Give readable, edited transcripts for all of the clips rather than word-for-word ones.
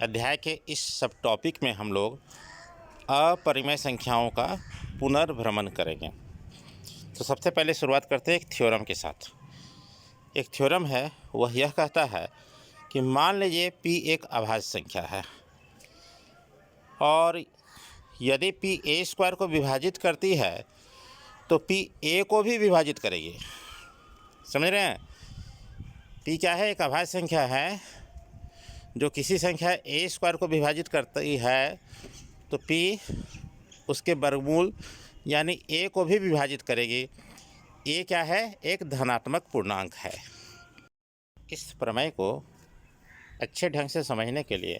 अध्याय के इस सब टॉपिक में हम लोग अपरिमेय संख्याओं का पुनर्भ्रमण करेंगे। तो सबसे पहले शुरुआत करते हैं एक थ्योरम के साथ। एक थ्योरम है, वह यह कहता है कि मान लीजिए p एक अभाज्य संख्या है और यदि p a स्क्वायर को विभाजित करती है तो p a को भी विभाजित करेगी। समझ रहे हैं? p क्या है? एक अभाज्य संख्या है जो किसी संख्या a स्क्वायर को विभाजित करती है तो p उसके वर्गमूल यानी a को भी विभाजित करेगी। a क्या है? एक धनात्मक पूर्णांक है। इस प्रमेय को अच्छे ढंग से समझने के लिए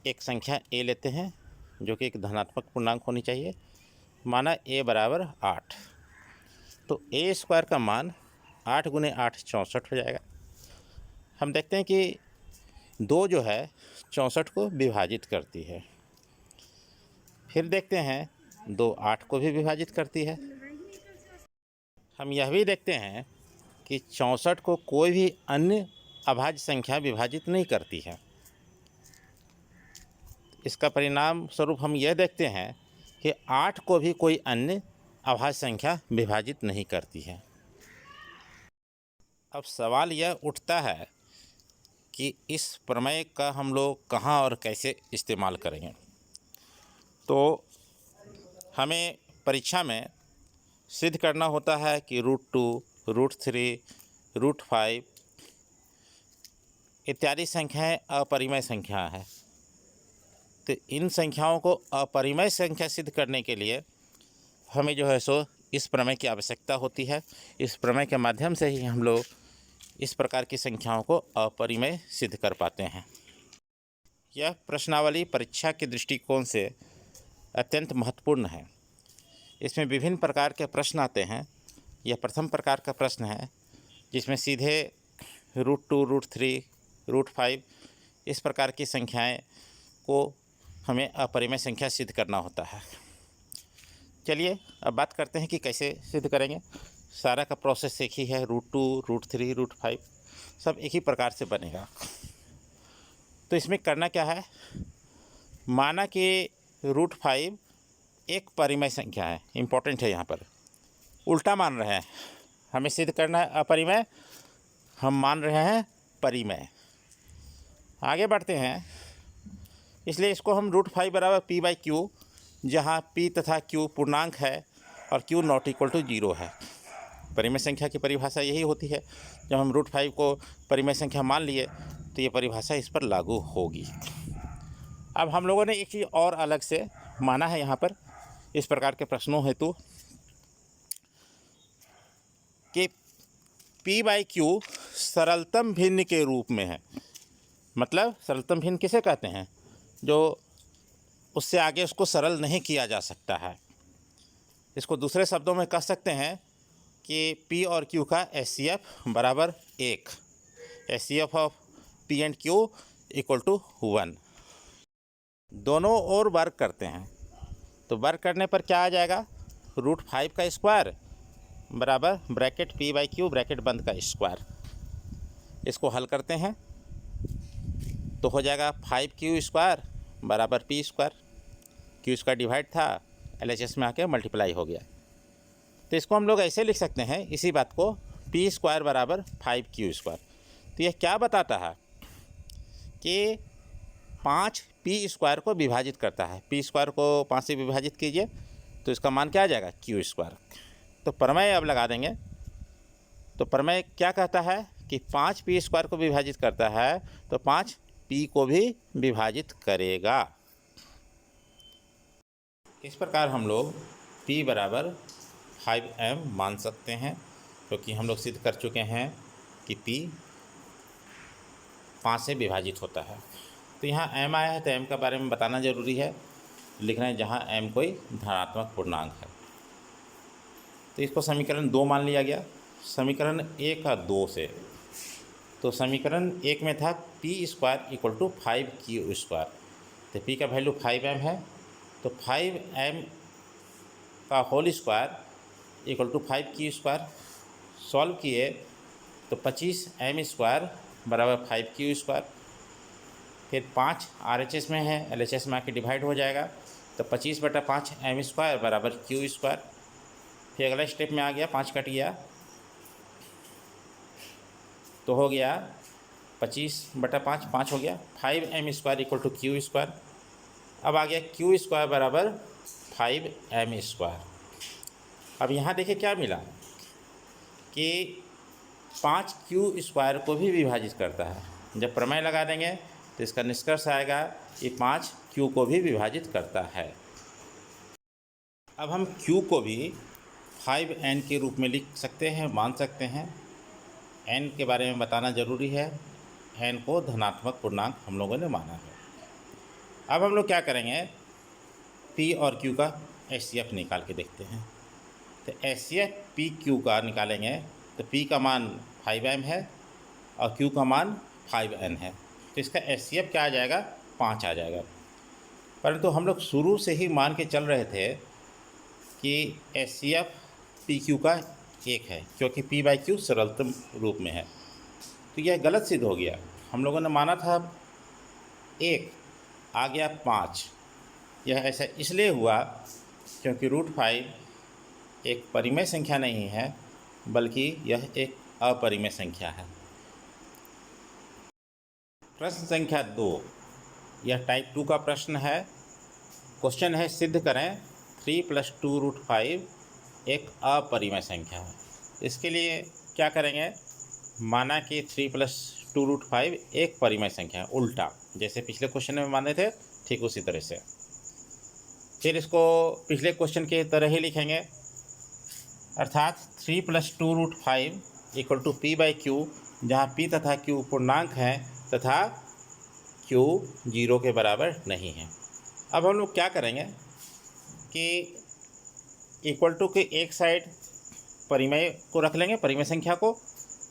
एक संख्या a लेते हैं जो कि एक धनात्मक पूर्णांक होनी चाहिए। माना a बराबर 8, तो a स्क्वायर का मान 8 गुने 8 64 हो जाएगा। हम देखते हैं कि 2 जो है 64 को विभाजित करती है। फिर देखते हैं 2 8 को भी विभाजित करती है। हम यह भी देखते हैं कि 64 को कोई भी अन्य अभाज्य संख्या विभाजित नहीं करती है। इसका परिणाम स्वरूप हम यह देखते हैं कि 8 को भी कोई अन्य अभाज्य संख्या विभाजित नहीं करती है। अब सवाल यह उठता है कि इस प्रमेय का हम लोग कहाँ और कैसे इस्तेमाल करेंगे। तो हमें परीक्षा में सिद्ध करना होता है कि √2, √3, √5 इत्यादि संख्याएं अपरिमेय संख्या हैं। तो इन संख्याओं को अपरिमेय संख्या सिद्ध करने के लिए हमें जो है सो इस प्रमेय की आवश्यकता होती है। इस प्रमेय के माध्यम से ही हम लोग इस प्रकार की संख्याओं को अपरिमेय सिद्ध कर पाते हैं। यह प्रश्नावली परीक्षा के दृष्टिकोण से अत्यंत महत्वपूर्ण है। इसमें विभिन्न प्रकार के प्रश्न आते हैं। यह प्रथम प्रकार का प्रश्न है जिसमें सीधे √2, √3, √5 इस प्रकार की संख्याएं को हमें अपरिमेय संख्या सिद्ध करना होता है। चलिए अब बात करते हैं कि कैसे सिद्ध करेंगे। सारा का प्रोसेस एक ही है, √2, √3, √5 सब एक ही प्रकार से बनेगा। तो इसमें करना क्या है, माना कि √5 एक परिमेय संख्या है। इम्पोर्टेंट है, यहाँ पर उल्टा मान रहे हैं। हमें सिद्ध करना है अपरिमेय, हम मान रहे हैं परिमेय। आगे बढ़ते हैं, इसलिए इसको हम √5 बराबर p/q, जहाँ p तथा q पूर्णांक है और q नॉट इक्वल टू 0 है। परिमेय संख्या की परिभाषा यही होती है। जब हम √5 को परिमेय संख्या मान लिए तो ये परिभाषा इस पर लागू होगी। अब हम लोगों ने एक चीज़ और अलग से माना है यहाँ पर इस प्रकार के प्रश्नों हेतु कि p/q सरलतम भिन्न के रूप में है। मतलब सरलतम भिन्न किसे कहते हैं? जो उससे आगे उसको सरल नहीं किया जा सकता है। इसको दूसरे शब्दों में कह सकते हैं कि p और q का HCF बराबर 1, HCF of p and q equal to 1। दोनों ओर वर्ग करते हैं तो वर्ग करने पर क्या आ जाएगा, √5 का स्क्वायर बराबर ब्रैकेट p/q ब्रैकेट बंद का स्क्वायर। इसको हल करते हैं तो हो जाएगा 5q स्क्वायर बराबर p square. q square divide था, LHS में आके मल्टीप्लाई हो गया। तो इसको हम लोग ऐसे लिख सकते हैं, इसी बात को, p स्क्वायर बराबर 5q स्क्वायर। तो यह क्या बताता है कि 5 p स्क्वायर को विभाजित करता है। p स्क्वायर को 5 से विभाजित कीजिए तो इसका मान क्या आ जाएगा, q स्क्वायर। तो प्रमेय अब लगा देंगे। तो प्रमेय क्या कहता है कि 5 p स्क्वायर को विभाजित करता है तो 5 p को भी विभाजित करेगा। इस प्रकार हम लोग p बराबर 5m मान सकते हैं, क्योंकि हम लोग सिद्ध कर चुके हैं कि p 5 से विभाजित होता है। तो यहाँ m आया है तो m का बारे में बताना ज़रूरी है। लिख रहे हैं जहाँ m कोई धनात्मक पूर्णांक है। तो इसको समीकरण 2 मान लिया गया। समीकरण 1 का 2 से, तो समीकरण 1 में था p square equal to 5q square. तो p का वैल्यू 5m है, तो 5m का whole square equal to 5q square. Solve किए तो 25m स्क्वायर बराबर 5q स्क्वायर। फिर 5 RHS में है, LHS में आके डिवाइड हो जाएगा, तो 25/5 m² बराबर q²। फिर अगला स्टेप में आ गया, 5 कट गया तो हो गया 25/5, 5 हो गया, 5m² इक्वल टू q²। अब आ गया q² बराबर 5m²। अब यहाँ देखिए क्या मिला कि 5q² को भी विभाजित करता है। जब प्रमेय लगा देंगे तो इसका निष्कर्ष आएगा कि 5q को भी विभाजित करता है। अब हम q को भी 5n के रूप में लिख सकते हैं, मान सकते हैं। n के बारे में बताना ज़रूरी है, n को धनात्मक पूर्णांक हम लोगों ने माना है। अब हम लोग क्या करेंगे, p और q का HCF निकाल के देखते हैं। तो HCF PQ का निकालेंगे तो p का मान 5m है और q का मान 5n है, तो इसका HCF क्या आ जाएगा, 5 आ जाएगा। परंतु हम लोग शुरू से ही मान के चल रहे थे कि HCF PQ का 1 है, क्योंकि p/q सरलतम रूप में है, तो यह गलत सिद्ध हो गया। हम लोगों ने माना था 1, आ गया 5। यह ऐसा इसलिए हुआ क्योंकि √5 एक परिमेय संख्या नहीं है, बल्कि यह एक अपरिमेय संख्या है। प्रश्न संख्या 2, यह टाइप 2 का प्रश्न है। क्वेश्चन है, सिद्ध करें 3 + 2√5 एक अपरिमेय संख्या है। इसके लिए क्या करेंगे, माना कि 3 + 2√5 एक परिमेय संख्या है, उल्टा जैसे पिछले क्वेश्चन में माने थे ठीक उसी तरह से। फिर इसको पिछले क्वेश्चन के तरह ही लिखेंगे, अर्थात 3 + 2√5 इक्वल टू p/q, जहाँ p तथा q पूर्णांक हैं तथा q 0 के बराबर नहीं है। अब हम लोग क्या करेंगे कि इक्वल टू के एक साइड परिमेय को रख लेंगे, परिमेय संख्या को,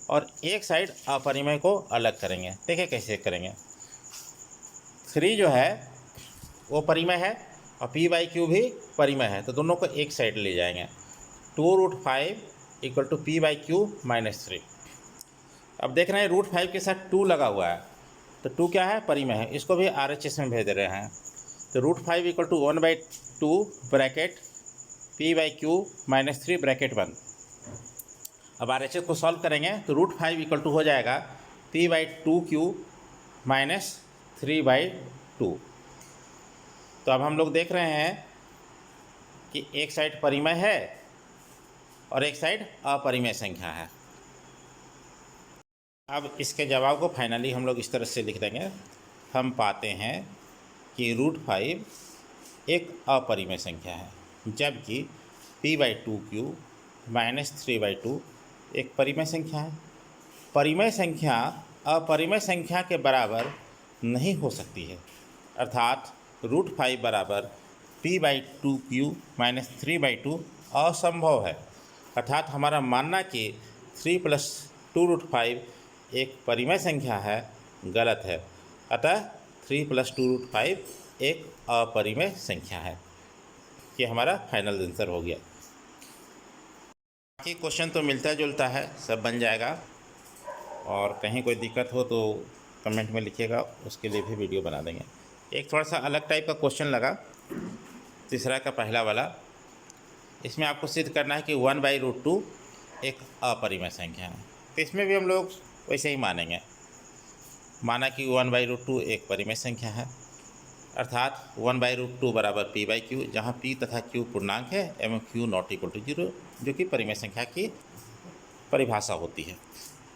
और एक साइड अपरिमेय को अलग करेंगे। देखिए कैसे करेंगे। 3 जो है वो परिमेय है और p/q भी परिमेय है, तो दोनों को एक साइड ले जाएंगे। 2√5 इक्वल टू p/q - 3। अब देख रहे हैं √5 के साथ 2 लगा हुआ है, तो 2 क्या है, परिमेय है, इसको भी RHS में भेज रहे हैं। तो √5 equal to 1/2 bracket p/q - 3 bracket 1। अब RHS को सॉल्व करेंगे तो √5 इक्वल टू हो जाएगा p/2q - 3/2। तो अब हम लोग देख रहे हैं कि एक साइड परिमेय है और एक साइड अपरिमेय संख्या है। अब इसके जवाब को फाइनली हम लोग इस तरह से लिख देंगे। हम पाते हैं कि √5 एक अपरिमेय संख्या है, जबकि p/2q - 3/2 एक परिमेय संख्या है। परिमेय संख्या अपरिमेय संख्या के बराबर नहीं हो सकती है, अर्थात √5 बराबर p/2q - 3/2 असंभव है। अर्थात हमारा मानना कि 3 + 2√5 एक परिमेय संख्या है गलत है। अतः 3 + 2√5 एक अपरिमेय संख्या है। ये हमारा फाइनल आंसर हो गया। बाकी क्वेश्चन तो मिलता जुलता है, सब बन जाएगा, और कहीं कोई दिक्कत हो तो कमेंट में लिखिएगा, उसके लिए भी वीडियो बना देंगे। एक थोड़ा सा अलग टाइप का क्वेश्चन लगा, तीसरा का पहला वाला। इसमें आपको सिद्ध करना है कि 1/√2 एक अपरिमेय संख्या है। तो इसमें भी हम लोग वैसे ही मानेंगे, माना कि 1/√2 एक परिमेय संख्या है, अर्थात 1/√2 बराबर p/q, जहाँ p तथा q पूर्णांक है एवं q ≠ 0, जो कि परिमेय संख्या की परिभाषा होती है।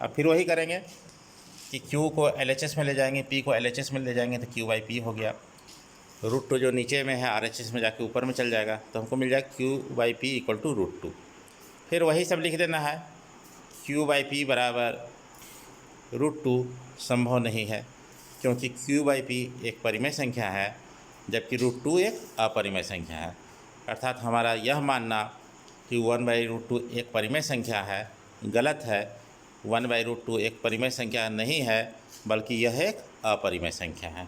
अब फिर वही करेंगे कि q को LHS में ले जाएंगे, p को LHS में ले जाएंगे, तो q/p हो गया। √2 जो नीचे में है RHS में जाके ऊपर में चल जाएगा, तो हमको मिल जाएगा q/p इक्वल टू √2। फिर वही सब लिख देना है। q/p बराबर √2 संभव नहीं है, क्योंकि q/p एक परिमेय संख्या है, जबकि √2 एक अपरिमेय संख्या है। अर्थात हमारा यह मानना कि 1/√2 एक परिमेय संख्या है गलत है। 1/√2 एक परिमेय संख्या नहीं है, बल्कि यह एक अपरिमेय संख्या है।